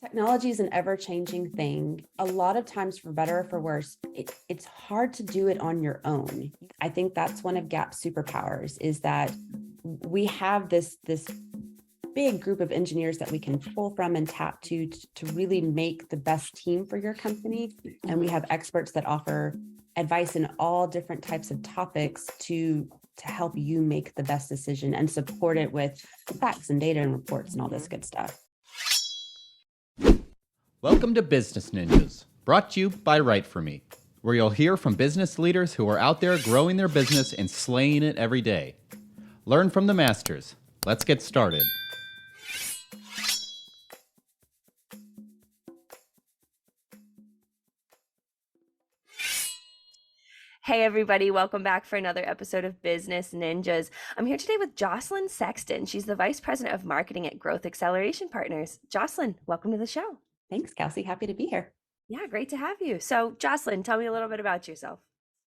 Technology is an ever-changing thing. A lot of times, for better or for worse, it's hard to do it on your own. I think that's one of Gap's superpowers is that we have this big group of engineers that we can pull from and tap to really make the best team for your company. And we have experts that offer advice in all different types of topics to help you make the best decision and support it with facts and data and reports and all this good stuff. Welcome to Business Ninjas, brought to you by WriteForMe, where you'll hear from business leaders who are out there growing their business and slaying it every day. Learn from the masters. Let's get started. Hey everybody, welcome back for another episode of Business Ninjas. I'm here today with Jocelyn Sexton. She's the Vice President of Marketing at Growth Acceleration Partners. Jocelyn, welcome to the show. Thanks, Kelsey. Happy to be here. Yeah, great to have you. So Jocelyn, tell me a little bit about yourself.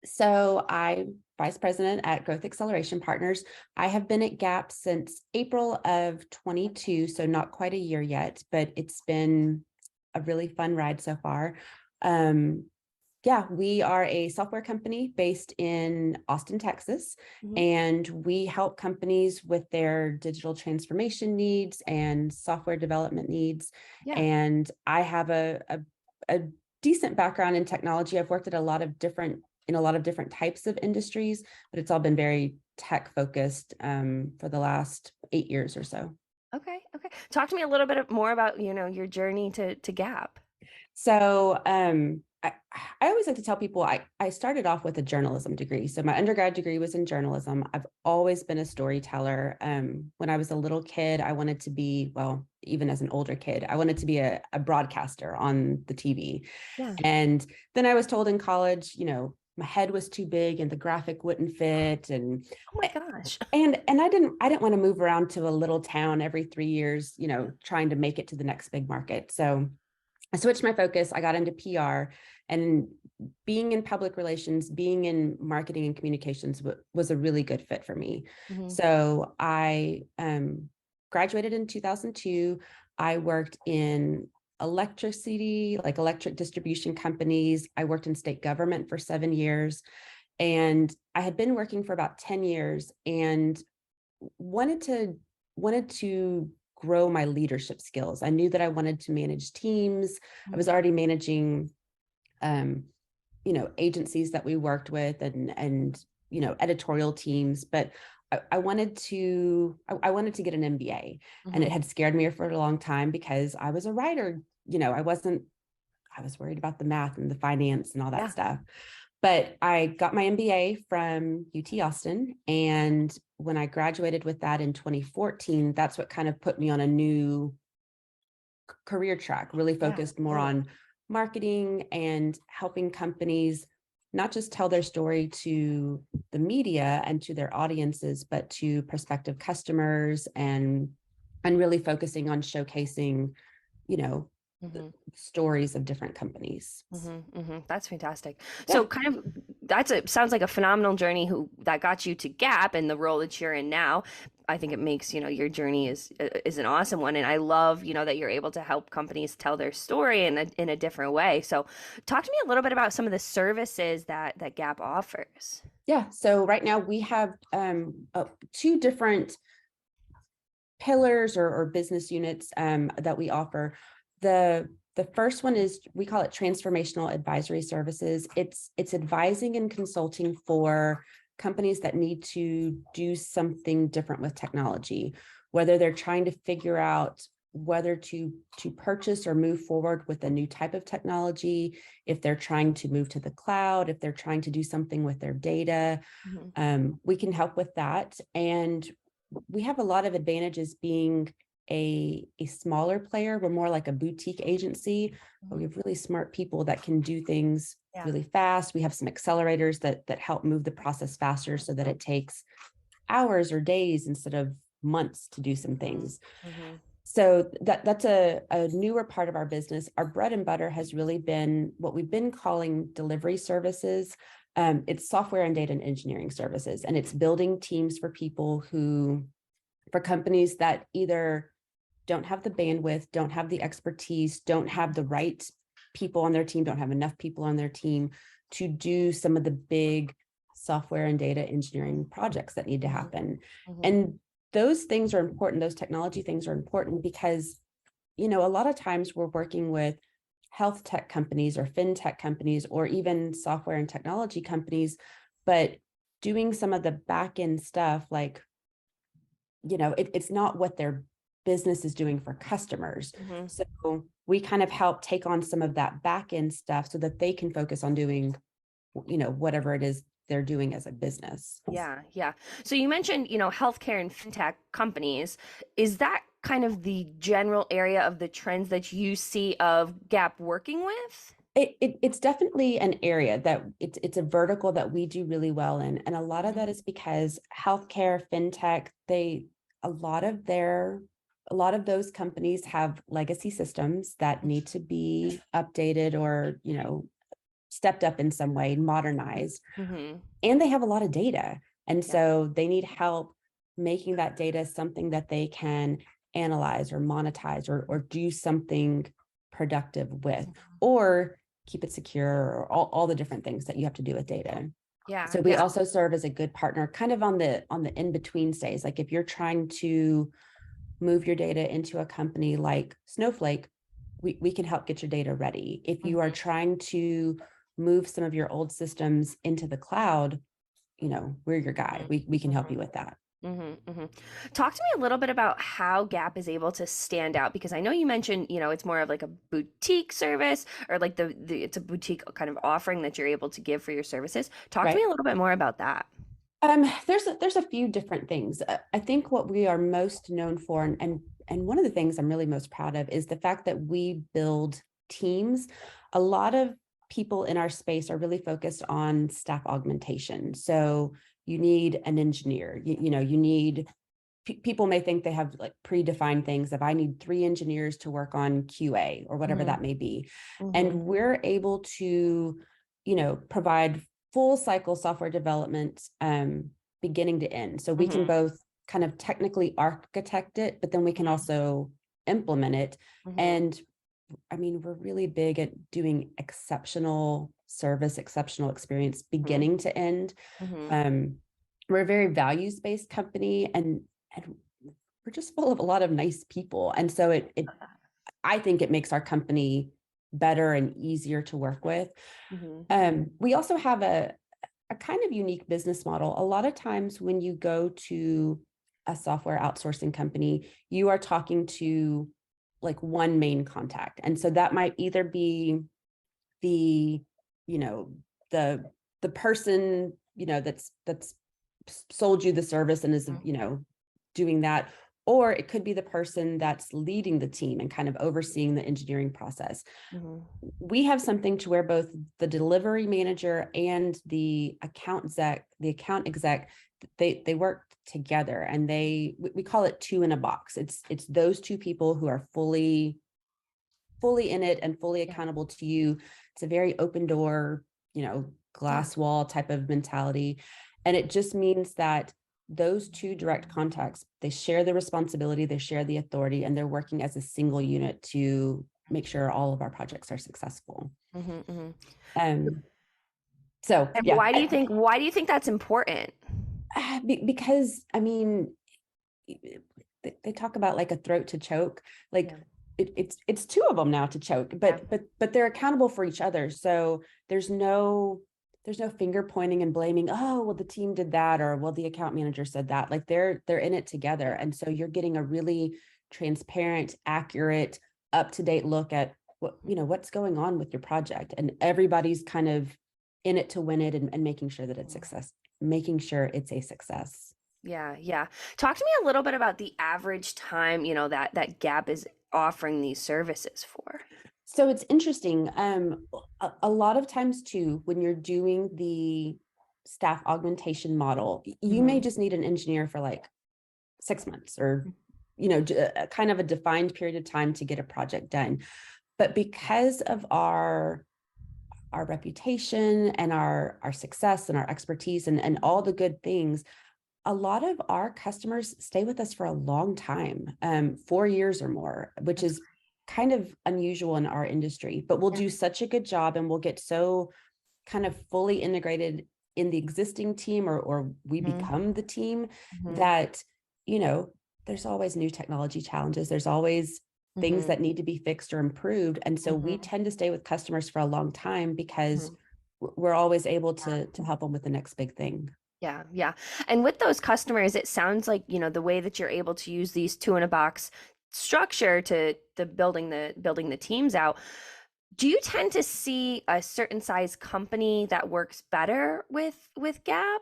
So I'm Vice President at Growth Acceleration Partners. I have been at Gap since April of 22, so not quite a year yet, but it's been a really fun ride so far. We are a software company based in Austin, Texas, and we help companies with their digital transformation needs and software development needs. Yeah. And I have a decent background in technology. I've worked at a lot of different types of industries, but it's all been very tech focused for the last 8 years or so. Okay. Talk to me a little bit more about, your journey to Gap. So I always like to tell people I started off with a journalism degree. So my undergrad degree was in journalism. I've always been a storyteller. When I was a little kid, I wanted to be, well, even as an older kid, I wanted to be a broadcaster on the TV. Yeah. And then I was told in college, my head was too big and the graphic wouldn't fit. And oh my gosh. And I didn't want to move around to a little town every 3 years, trying to make it to the next big market. So I switched my focus. I got into PR, and being in public relations, being in marketing and communications was a really good fit for me. So I graduated in 2002. I worked in electric distribution companies. I worked in state government for 7 years, and I had been working for about 10 years and wanted to grow my leadership skills. I knew that I wanted to manage teams. I was already managing, agencies that we worked with and editorial teams, but I wanted to get an MBA, and it had scared me for a long time because I was a writer. I was worried about the math and the finance and all that stuff. But I got my MBA from UT Austin. And when I graduated with that in 2014, that's what kind of put me on a new career track, really focused more on marketing and helping companies not just tell their story to the media and to their audiences, but to prospective customers and really focusing on showcasing, the stories of different companies. That's fantastic. So sounds like a phenomenal journey that got you to Gap and the role that you're in now. I think it makes, your journey is an awesome one. And I love, that you're able to help companies tell their story in a different way. So talk to me a little bit about some of the services that Gap offers. Yeah. So right now we have two different pillars or business units that we offer. The first one is, we call it transformational advisory services. It's advising and consulting for companies that need to do something different with technology, whether they're trying to figure out whether to purchase or move forward with a new type of technology, if they're trying to move to the cloud, if they're trying to do something with their data. We can help with that. And we have a lot of advantages being a smaller player. We're more like a boutique agency, but we have really smart people that can do things really fast. We have some accelerators that help move the process faster so that it takes hours or days instead of months to do some things. So that's a newer part of our business. Our bread and butter has really been what we've been calling delivery services. It's software and data and engineering services, and it's building teams for companies that either don't have the bandwidth, don't have the expertise, don't have the right people on their team, don't have enough people on their team to do some of the big software and data engineering projects that need to happen. And those things are important. Those technology things are important because, a lot of times we're working with health tech companies or fintech companies or even software and technology companies, but doing some of the back end stuff, like, it's not what their business is doing for customers. So we kind of help take on some of that back end stuff so that they can focus on doing, whatever it is they're doing as a business. Yeah. So you mentioned, healthcare and fintech companies. Is that kind of the general area of the trends that you see of Gap working with? It's definitely an area that it's a vertical that we do really well in. And a lot of that is because healthcare, fintech, a lot of those companies have legacy systems that need to be updated or, stepped up in some way, modernized, and they have a lot of data. And so they need help making that data something that they can analyze or monetize or do something productive with, or keep it secure, or all the different things that you have to do with data. So we also serve as a good partner kind of on the in-between stage. Like if you're trying to move your data into a company like Snowflake, we can help get your data ready. If you are trying to move some of your old systems into the cloud, we're your guy. We can help you with that. Talk to me a little bit about how Gap is able to stand out, because I know you mentioned, it's more of like a boutique service, or like it's a boutique kind of offering that you're able to give for your services. Talk to me a little bit more about that. There's a few different things. I think what we are most known for, and one of the things I'm really most proud of, is the fact that we build teams. A lot of people in our space are really focused on staff augmentation. So you need an engineer, you need, people may think they have like predefined things. If I need 3 engineers to work on QA or whatever that may be. And we're able to, provide full cycle software development, beginning to end. So we can both kind of technically architect it, but then we can also implement it. And I mean, we're really big at doing exceptional service, exceptional experience, beginning to end. We're a very values-based company, and we're just full of a lot of nice people. And so I think it makes our company better and easier to work with. We also have a kind of unique business model. A lot of times when you go to a software outsourcing company, you are talking to like one main contact. And so that might either be the person, that's sold you the service and is, doing that, or it could be the person that's leading the team and kind of overseeing the engineering process. We have something to where both the delivery manager and the account exec, they work together, and we call it 2 in a box. It's those 2 people who are fully in it and fully accountable to you. It's a very open door, glass wall type of mentality. And it just means that those 2 direct contacts, they share the responsibility, they share the authority, and they're working as a single unit to make sure all of our projects are successful. So yeah. Why do you think that's important? Because I mean, they talk about like a throat to choke, like it's 2 of them now to choke, but they're accountable for each other. So there's no finger pointing and blaming. Oh, well, the team did that, or well, the account manager said that. Like they're in it together. And so you're getting a really transparent, accurate, up-to-date look at what's going on with your project, and everybody's kind of in it to win it, and making sure that it's a success. Yeah. Talk to me a little bit about the average time, that Gap is offering these services for. So it's interesting. A lot of times too, when you're doing the staff augmentation model, you may just need an engineer for like 6 months, or, kind of a defined period of time to get a project done. But because of our reputation and our success and our expertise and all the good things, a lot of our customers stay with us for a long time, 4 years or more, which That's is kind of unusual in our industry, but we'll Yeah. do such a good job and we'll get so kind of fully integrated in the existing team, or we Mhm. become the team Mhm. that, you know, there's always new technology challenges. There's always things Mhm. that need to be fixed or improved. And so we Mhm. tend to stay with customers for a long time because Mhm. we're always able to help them with the next big thing. Yeah, yeah. And with those customers, it sounds like, the way that you're able to use these two in a box structure to the building the teams out. Do you tend to see a certain size company that works better with Gap?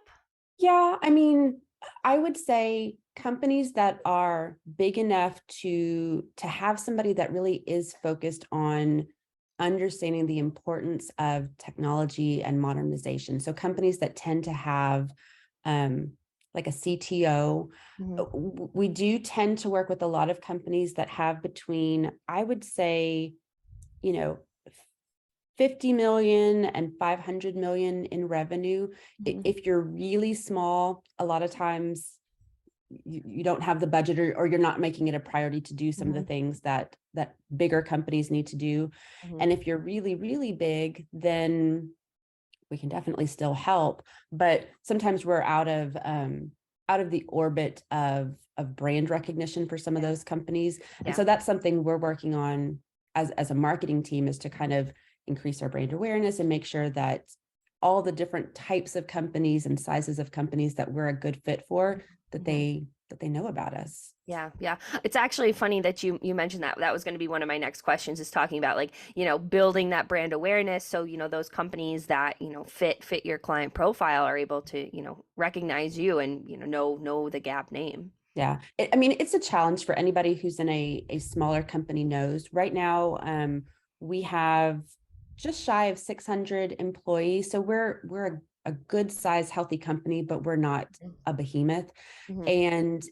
Yeah, I mean, I would say companies that are big enough to have somebody that really is focused on understanding the importance of technology and modernization. So companies that tend to have like a CTO. Mhm. We do tend to work with a lot of companies that have between, I would say, you know, 50 million and 500 million in revenue. Mhm. If you're really small, a lot of times you don't have the budget, or you're not making it a priority to do some of the Mhm. things that bigger companies need to do. Mhm. And if you're really, really big, then we can definitely still help. But sometimes we're out of the orbit of brand recognition for some of Yeah. those companies. And Yeah. so that's something we're working on as a marketing team, is to kind of increase our brand awareness and make sure that all the different types of companies and sizes of companies that we're a good fit for, that Mhm. they know about us. Yeah, yeah. It's actually funny that you mentioned that. That was going to be one of my next questions, is talking about, like, building that brand awareness, so, those companies that, fit your client profile are able to, recognize you and, know the Gap name. Yeah. I mean, it's a challenge for anybody who's in a smaller company knows. Right now, we have just shy of 600 employees. So we're a good size, healthy company, but we're not a behemoth. Mhm. And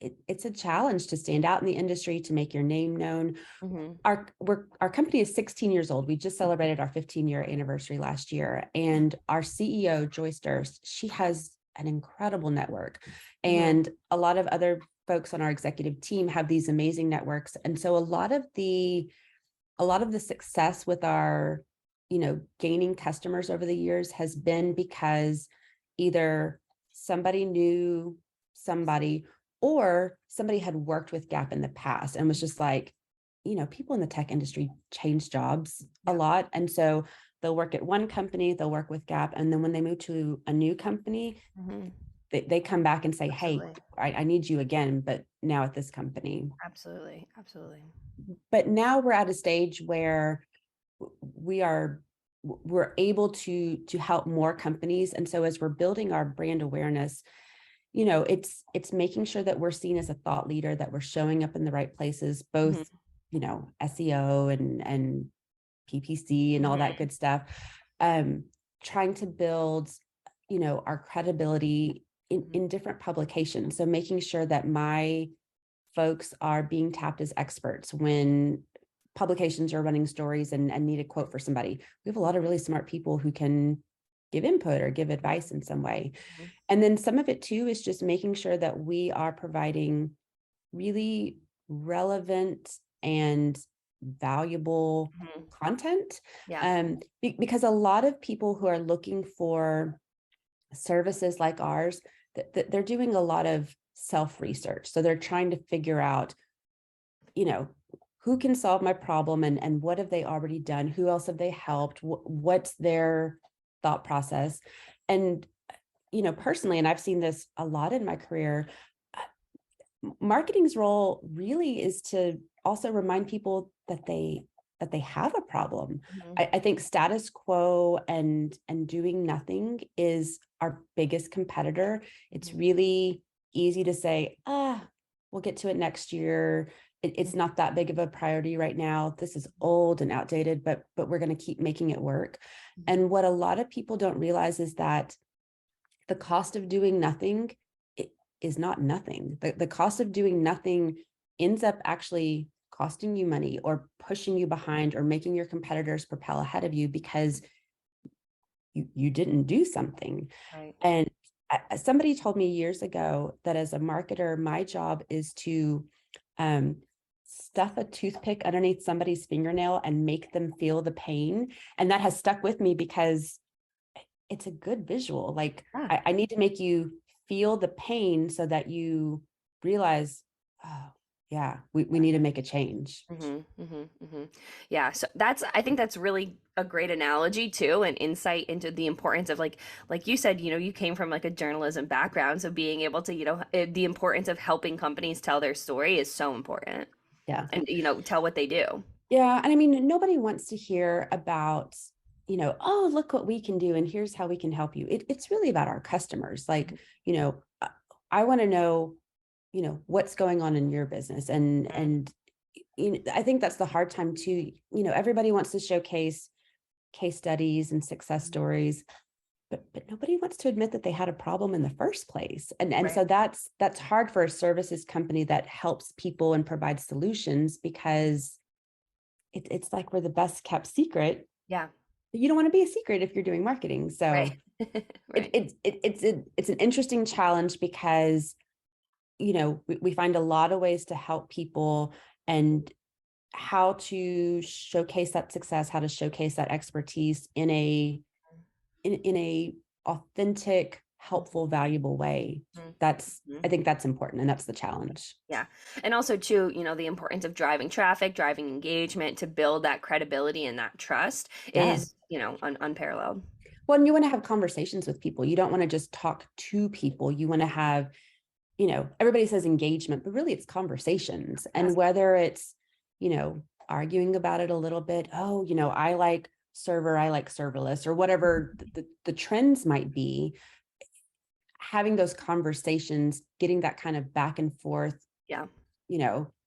it's a challenge to stand out in the industry, to make your name known. Mhm. Our company is 16 years old. We just celebrated our 15-year anniversary last year. And our CEO, Joyce Durst, she has an incredible network. Mhm. And a lot of other folks on our executive team have these amazing networks. And so a lot of the success with our, gaining customers over the years has been because either somebody knew somebody, or somebody had worked with Gap in the past and was just like, people in the tech industry change jobs a Yeah. lot. And so they'll work at one company, they'll work with Gap. And then when they move to a new company, Mhm. they come back and say, hey, Absolutely. I need you again, but now at this company. Absolutely. Absolutely. But now we're at a stage where we are we're able to help more companies. And so as we're building our brand awareness, it's making sure that we're seen as a thought leader, that we're showing up in the right places, both, Mhm. SEO and PPC and all that Mhm. good stuff. Um, Trying to build, our credibility Mhm. in different publications. So making sure that my folks are being tapped as experts when publications are running stories and need a quote for somebody. We have a lot of really smart people who can give input or give advice in some way. Mhm. And then some of it too is just making sure that we are providing really relevant and valuable Mhm. content. Yeah. Because a lot of people who are looking for services like ours, that they're doing a lot of self-research. So they're trying to figure out, you know, who can solve my problem, and what have they already done? Who else have they helped? What's their thought process? And, personally, and I've seen this a lot in my career, marketing's role really is to also remind people that they have a problem. Mhm. I think status quo and doing nothing is our biggest competitor. It's Mhm. really easy to say, we'll get to it next year. It's Mhm. not that big of a priority right now. This is old and outdated, but we're going to keep making it work. Mhm. And what a lot of people don't realize is that the cost of doing nothing is not nothing. The cost of doing nothing ends up actually costing you money, or pushing you behind, or making your competitors propel ahead of you because you didn't do something. Right. And somebody told me years ago that as a marketer, my job is to stuff a toothpick underneath somebody's fingernail and make them feel the pain. And that has stuck with me because it's a good visual. Like I need to make you feel the pain so that you realize, oh yeah, we need to make a change. Yeah. So I think that's really a great analogy too, and insight into the importance of like you said, you came from like a journalism background. So being able to, the importance of helping companies tell their story is so important. Yeah. And, tell what they do. Yeah. And I mean, nobody wants to hear about, oh, look what we can do. And here's how we can help you. It's really about our customers. Like, I want to know, what's going on in your business. And I think that's the hard time too. Everybody wants to showcase case studies and success stories, but nobody wants to admit that they had a problem in the first place. And Right. so that's hard for a services company that helps people and provides solutions, because it's like we're the best kept secret. Yeah. But you don't want to be a secret if you're doing marketing. So Right. Right. it's an interesting challenge, because we find a lot of ways to help people and how to showcase that success, how to showcase that expertise in a authentic, helpful, valuable way. I think that's important, and that's the challenge. Yeah. And also too, the importance of driving traffic, driving engagement to build that credibility and that trust is, unparalleled. Well, and you want to have conversations with people. You don't want to just talk to people. You want to have, everybody says engagement, but really it's conversations. And whether it's, arguing about it a little bit, oh, I like server, I like serverless, or whatever the trends might be, having those conversations, getting that kind of back and forth,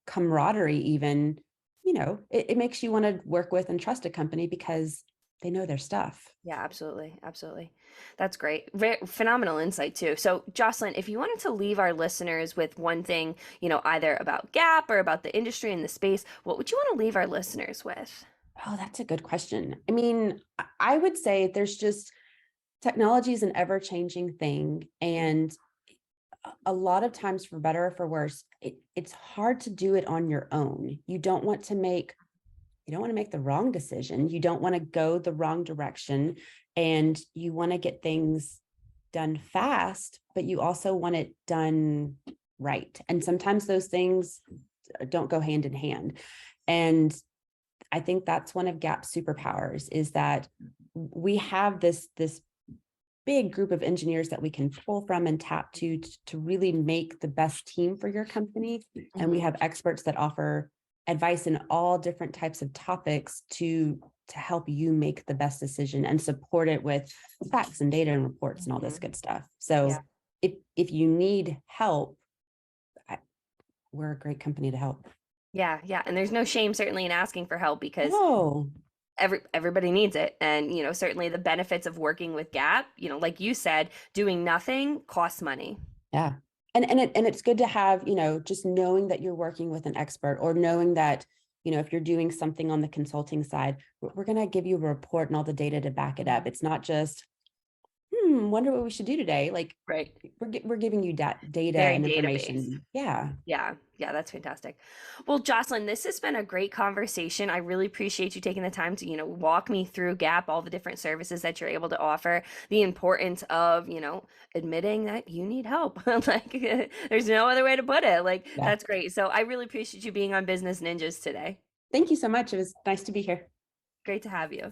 camaraderie even, it makes you want to work with and trust a company because they know their stuff. Yeah, absolutely. Absolutely. That's great. Very phenomenal insight too. So Jocelyn, if you wanted to leave our listeners with one thing, either about Gap or about the industry and the space, what would you want to leave our listeners with? Oh, that's a good question. I mean, I would say there's just, technology is an ever-changing thing. And a lot of times, for better or for worse, it's hard to do it on your own. You don't want to make the wrong decision. You don't want to go the wrong direction, and you want to get things done fast, but you also want it done right. And sometimes those things don't go hand in hand. And I think that's one of Gap's superpowers, is that we have this big group of engineers that we can pull from and tap to really make the best team for your company. And we have experts that offer advice in all different types of topics to help you make the best decision and support it with facts and data and reports and all this good stuff. So if you need help, we're a great company to help. Yeah. Yeah. And there's no shame certainly in asking for help, because everybody needs it. And, certainly the benefits of working with Gap, like you said, doing nothing costs money. Yeah. And it's good to have, just knowing that you're working with an expert, or knowing that, if you're doing something on the consulting side, we're going to give you a report and all the data to back it up. It's not just, wonder what we should do today. Like, right. We're giving you data Very and database. information. Yeah. Yeah, that's fantastic. Well, Jocelyn, this has been a great conversation. I really appreciate you taking the time to, walk me through Gap, all the different services that you're able to offer, the importance of, admitting that you need help. Like, there's no other way to put it. Like, that's great. So I really appreciate you being on Business Ninjas today. Thank you so much. It was nice to be here. Great to have you.